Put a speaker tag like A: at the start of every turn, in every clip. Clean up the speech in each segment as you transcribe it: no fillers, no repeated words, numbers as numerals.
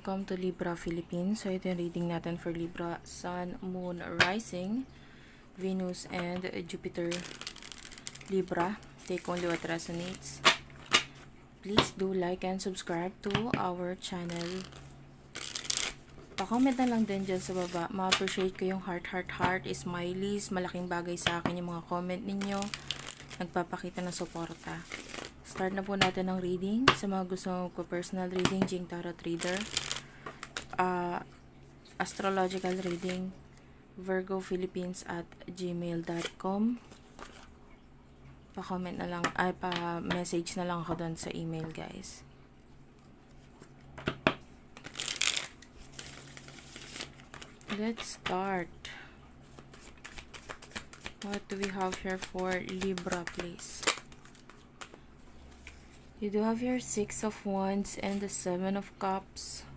A: welcome to Libra Philippines. So ito yung reading natin for Libra, Sun, Moon, Rising, Venus, and Jupiter. Libra, take only what resonates. Please do like and subscribe to our channel. Pa-comment na lang din dyan sa baba. Ma-appreciate ko yung heart, smileys. Malaking bagay sa akin yung mga comment ninyo. Nagpapakita ng suporta. Start na po natin ng reading. Sa mga gusto ko personal reading, Jing Tarot Reader, astrological reading, virgophilippines@gmail.com. Pa-comment na lang, pa-message na lang ako doon sa email, guys. Let's start. What do we have here for Libra, please? You do have your Six of Wands and the Seven of Cups.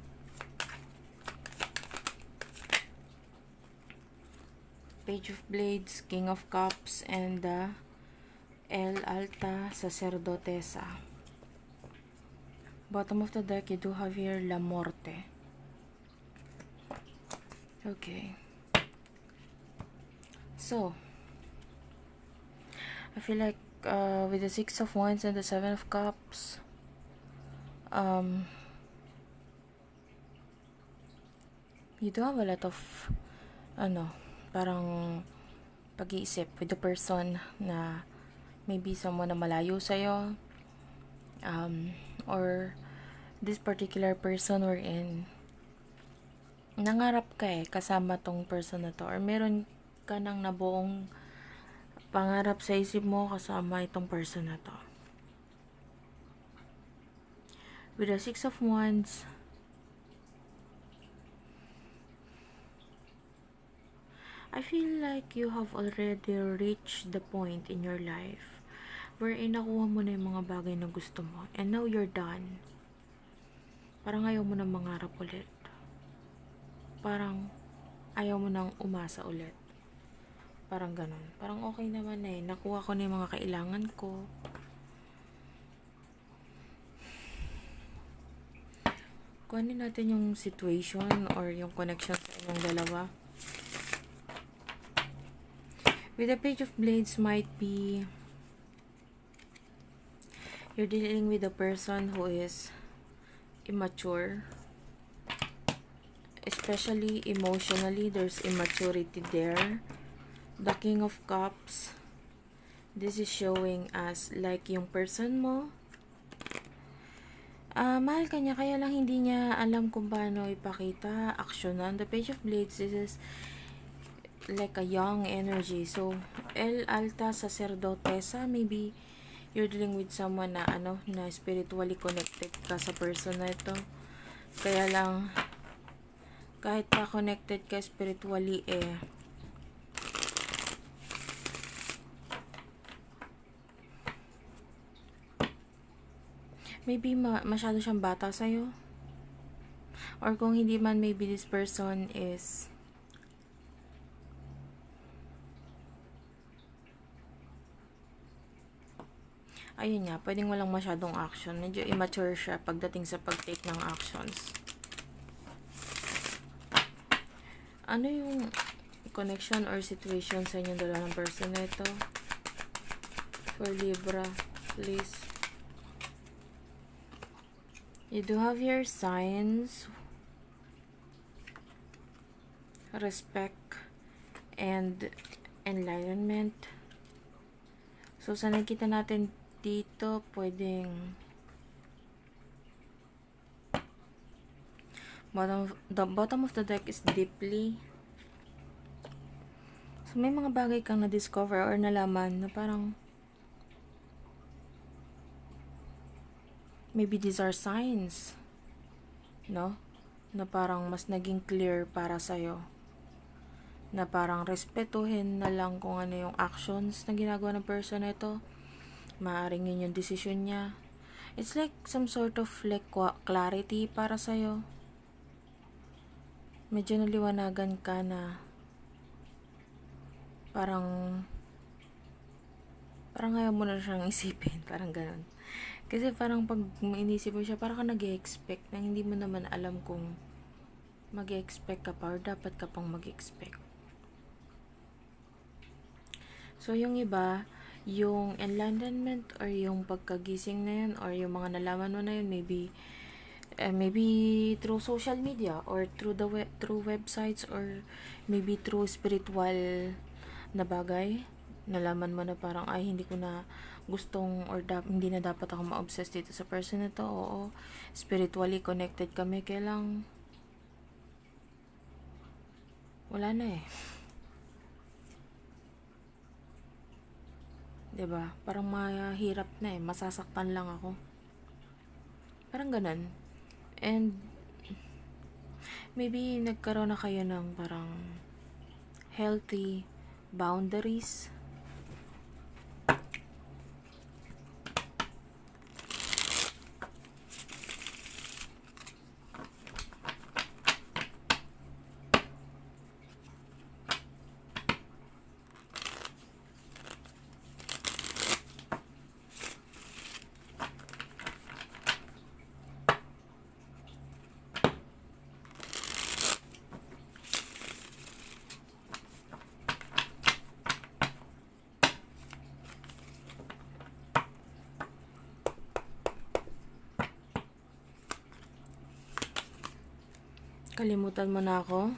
A: Page of Blades, King of Cups, and the El Alta Sacerdotesa. Bottom of the deck, you do have here La Morte. Okay. So, I feel like with the Six of Wands and the Seven of Cups, you do have a lot of parang pag-iisip with the person na maybe someone na malayo sa'yo, or this particular person we're in, nangarap ka kasama tong person na to, or meron ka nang nabuong pangarap sa isip mo kasama itong person na to. With the Six of Wands, I feel like you have already reached the point in your life wherein nakuha mo na yung mga bagay na gusto mo, and now you're done. Parang ayaw mo na mangarap ulit. Parang ayaw mo nang umasa ulit. Parang ganun. Parang okay naman nakuha ko na yung mga kailangan ko. Kuhanin natin yung situation or yung connection sa inyong dalawa. With the Page of Blades, might be you're dealing with a person who is immature. Especially emotionally, there's immaturity there. The King of Cups, this is showing us like yung person mo, mahal ka niya, kaya lang hindi niya alam kung paano ipakita, aksyonan. The Page of Blades, this is like a young energy. So, El Alta Sacerdotesa, maybe you're dealing with someone na na spiritually connected ka sa person na ito. Kaya lang, kahit pa connected ka spiritually, maybe masyado siyang bata sa'yo. Or kung hindi man, maybe this person is ayun nga, pwedeng walang masyadong action. Medyo immature siya pagdating sa pag-take ng actions. Ano yung connection or situation sa inyong dalawa ng person na ito? For Libra, please. You do have your signs, respect, and enlightenment. So, sa nakikita natin dito, pwedeng the bottom of the deck is deeply. So, may mga bagay kang na-discover or nalaman na parang maybe these are signs, no? Na parang mas naging clear para sa'yo. Na parang respetuhin na lang kung ano yung actions na ginagawa ng person na ito. Maaring yun yung decision niya. It's like some sort of like clarity para sa'yo. Medyo naliwanagan ka na parang ayaw mo na siyang isipin. Parang ganun. Kasi parang pag inisip mo siya, parang ka nag-expect na hindi mo naman alam kung mag-expect ka pa or dapat ka pang mag-expect. So, yung iba, yung enlightenment or yung pagkagising na yun or yung mga nalaman mo na yun, maybe through social media or through websites or maybe through spiritual na bagay, nalaman mo na parang ay hindi ko na gustong or hindi na dapat ako ma-obsess dito sa person na to. Oo, spiritually connected kami, kaya lang wala na eh. 'Di ba? Parang mahirap na eh, masasaktan lang ako. Parang ganun. And maybe nagkaroon na kayo ng parang healthy boundaries. Kalimutan mo na ako.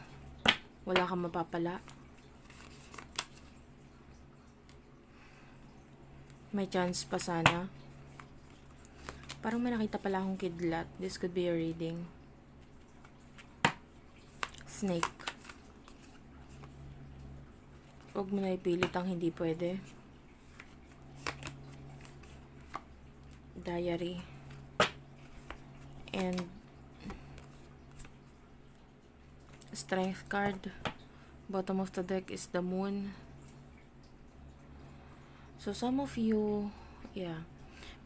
A: Wala kang mapapala. May chance pa sana. Parang may nakita pala akong kidlat. This could be a reading. Snake. Huwag mo na ipilit ang hindi pwede. Diary. And strength card. Bottom of the deck is the moon. So some of you,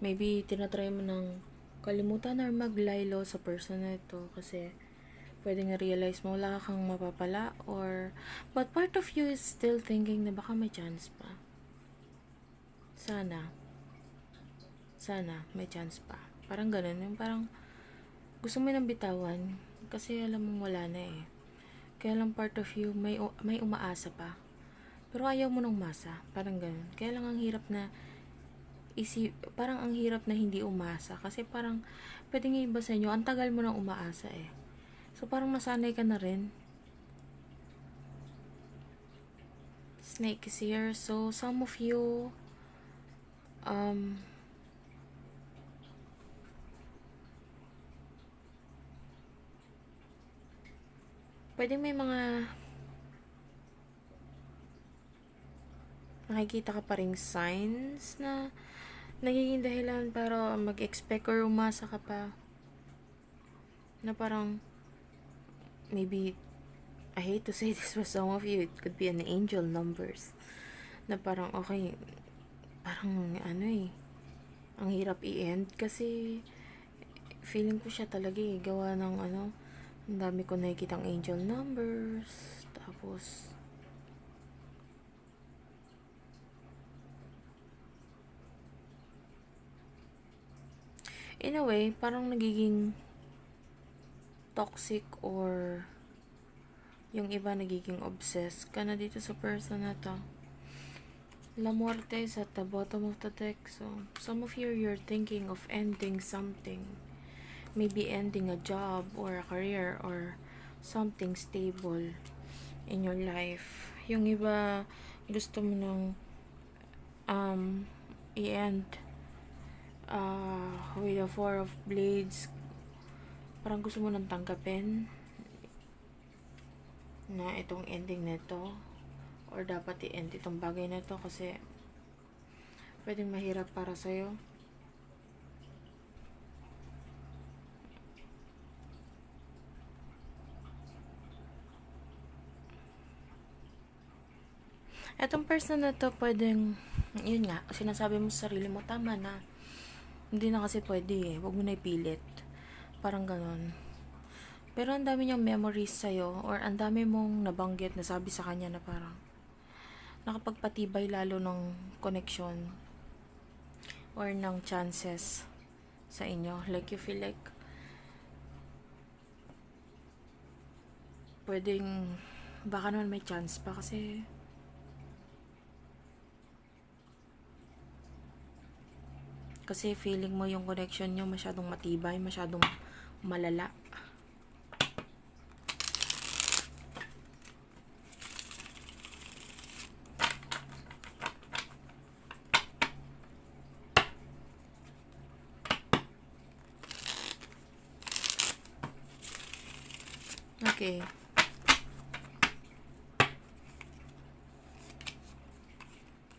A: maybe tinatry mo ng kalimutan or maglaylo sa person na ito kasi pwedeng na-realize mo wala kang mapapala but part of you is still thinking na baka may chance pa. Sana may chance pa. Parang ganun, yung parang gusto mo nang bitawan kasi alam mong wala na eh. Kaya lang part of you may umaasa pa. Pero ayaw mo nang umasa. Parang ganun. Kaya lang ang hirap na parang ang hirap na hindi umasa. Kasi parang pwedeng iba sa inyo, ang tagal mo nang umaasa eh. So parang nasanay ka na rin. Snake is here. So some of you pwedeng may mga nakikita ka pa ring signs na nagiging dahilan para mag-expect or umasa ka pa. Na parang maybe, I hate to say this for some of you, it could be an angel numbers. Na parang okay, parang ang hirap i-end kasi feeling ko siya talaga eh, gawa ng ang dami ko nakikitang angel numbers, tapos in a way, parang nagiging toxic or yung iba nagiging obsessed ka na dito sa person na to. La Muerte is at the bottom of the deck. So, some of you, you're thinking of ending something. Maybe ending a job or a career or something stable in your life. Yung iba, gusto mo nang i-end with a Four of Blades. Parang gusto mo nang tanggapin na itong ending nito or dapat i-end itong bagay na to kasi pwedeng mahirap para sa'yo. Etong person na to pwedeng, yun nga, sinasabi mo sa sarili mo, tama na. Hindi na kasi pwede eh. Huwag mo na ipilit. Parang ganon. Pero ang dami niyang memories sa'yo or ang dami mong nabanggit na sabi sa kanya na parang nakapagpatibay lalo ng connection or ng chances sa inyo. Like, you feel like pwedeng, baka naman may chance pa kasi feeling mo yung connection nyo masyadong matibay, masyadong malala. Okay.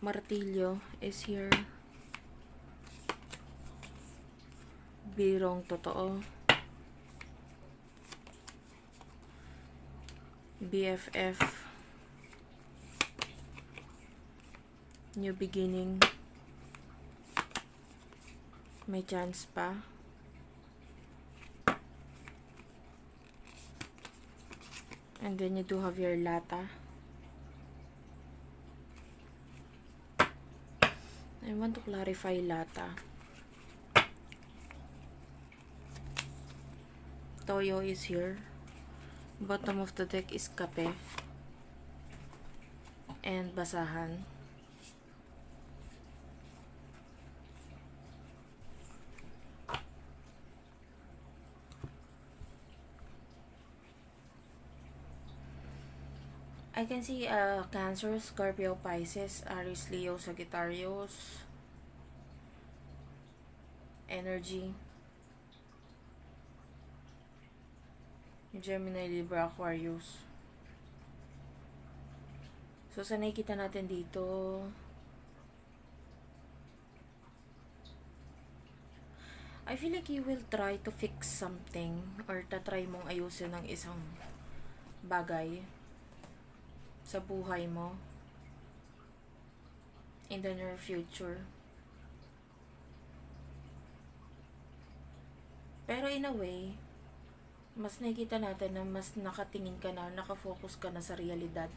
A: Martilyo is here. Birong totoo. BFF. New beginning. May chance pa. And then you do have your lata. I want to clarify lata. Toyo is here. Bottom of the deck is kape. And basahan. I can see Cancer, Scorpio, Pisces, Aries, Leo, Sagittarius energy. Gemini, Libra, Aquarius. So, sa nakikita natin dito, I feel like you will try to fix something or tatry mong ayusin ng isang bagay sa buhay mo in the near future. Pero in a way, mas nakikita natin na mas nakatingin ka na, nakafocus ka na sa realidad.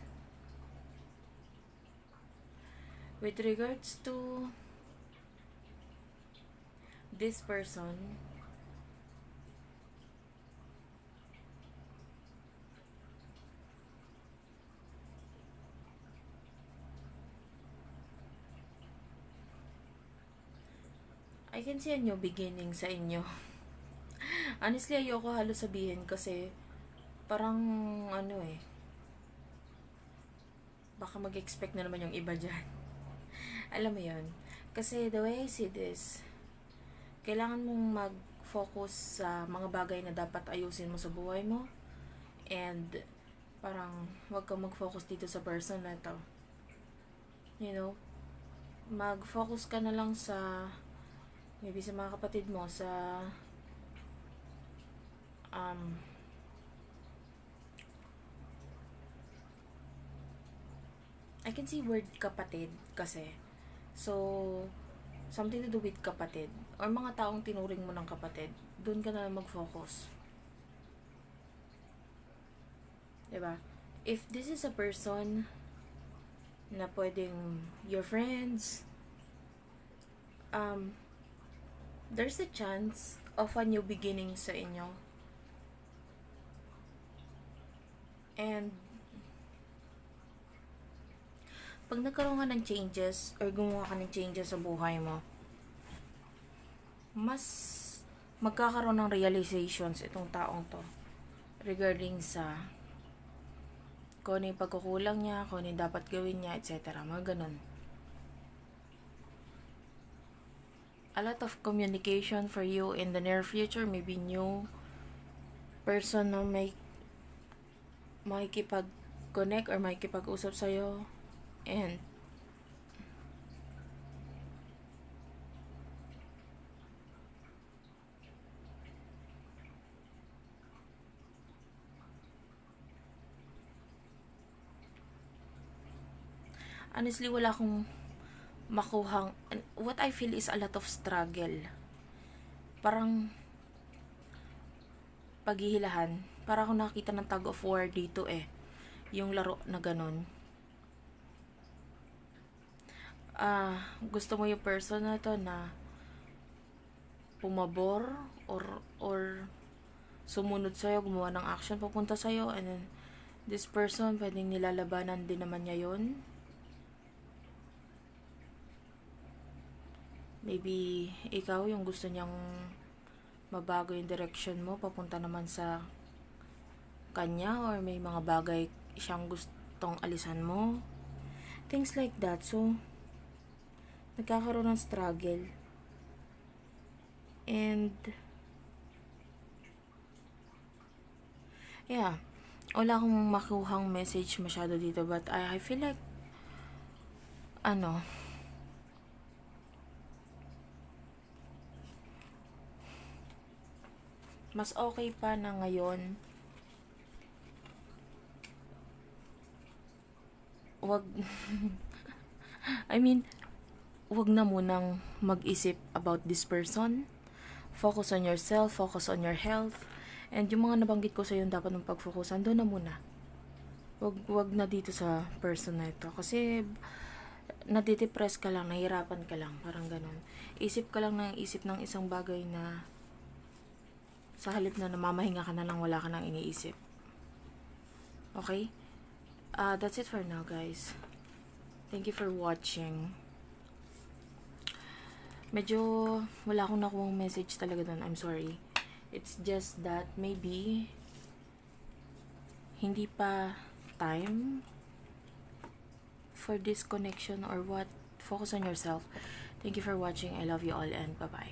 A: With regards to this person, I can see a new beginning sa inyo. Honestly, ayoko halos sabihin kasi parang baka mag-expect na naman yung iba dyan. Alam mo yun? Kasi the way I see this, kailangan mong mag-focus sa mga bagay na dapat ayusin mo sa buhay mo. And parang wag kang mag-focus dito sa person na to. You know? Mag-focus ka na lang sa maybe sa mga kapatid mo, sa I can see word kapatid kasi. So, something to do with kapatid. Or mga taong tinuring mo ng kapatid. Doon ka na mag-focus. Diba? If this is a person na pwedeng your friends, there's a chance of a new beginning sa inyo. And pag nagkaroon ka ng changes or gumawa ka ng changes sa buhay mo, mas magkakaroon ng realizations itong taong to regarding sa kung ano yung pagkukulang niya, kung ano yung dapat gawin niya, etc. Mga ganun. A lot of communication for you in the near future, maybe new person na may makikipag-connect or makikipag-usap sa'yo. And honestly, wala akong makuhang, what I feel is a lot of struggle. Parang paghihilahan. Para akong nakita ng tug of war dito yung laro na ganun. Gusto mo yung person na to na pumabor or sumunod sa'yo, gumawa ng action papunta sa'yo, and then this person, pwedeng nilalabanan din naman niya yun. Maybe ikaw yung gusto niyang mabago yung direction mo papunta naman sa kanya, or may mga bagay siyang gustong alisan mo. Things like that. So, nagkakaroon ng struggle. And, yeah, wala akong makuhang message masyado dito, but I feel like, mas okay pa na ngayon, wag, wag na munang mag-isip about this person. Focus on yourself, focus on your health, and yung mga nabanggit ko sa yung dapat mong pag-focusan, doon na muna. Wag na dito sa person na ito. Kasi, nadidepress ka lang, nahihirapan ka lang, parang ganun. Isip ka lang ng isip ng isang bagay na sa halip na namamahinga ka na lang, wala ka nang iniisip. Okay? That's it for now, guys. Thank you for watching. Medyo wala akong nakuhang message talaga doon. I'm sorry. It's just that maybe hindi pa time for this connection or what. Focus on yourself. Thank you for watching. I love you all and bye-bye.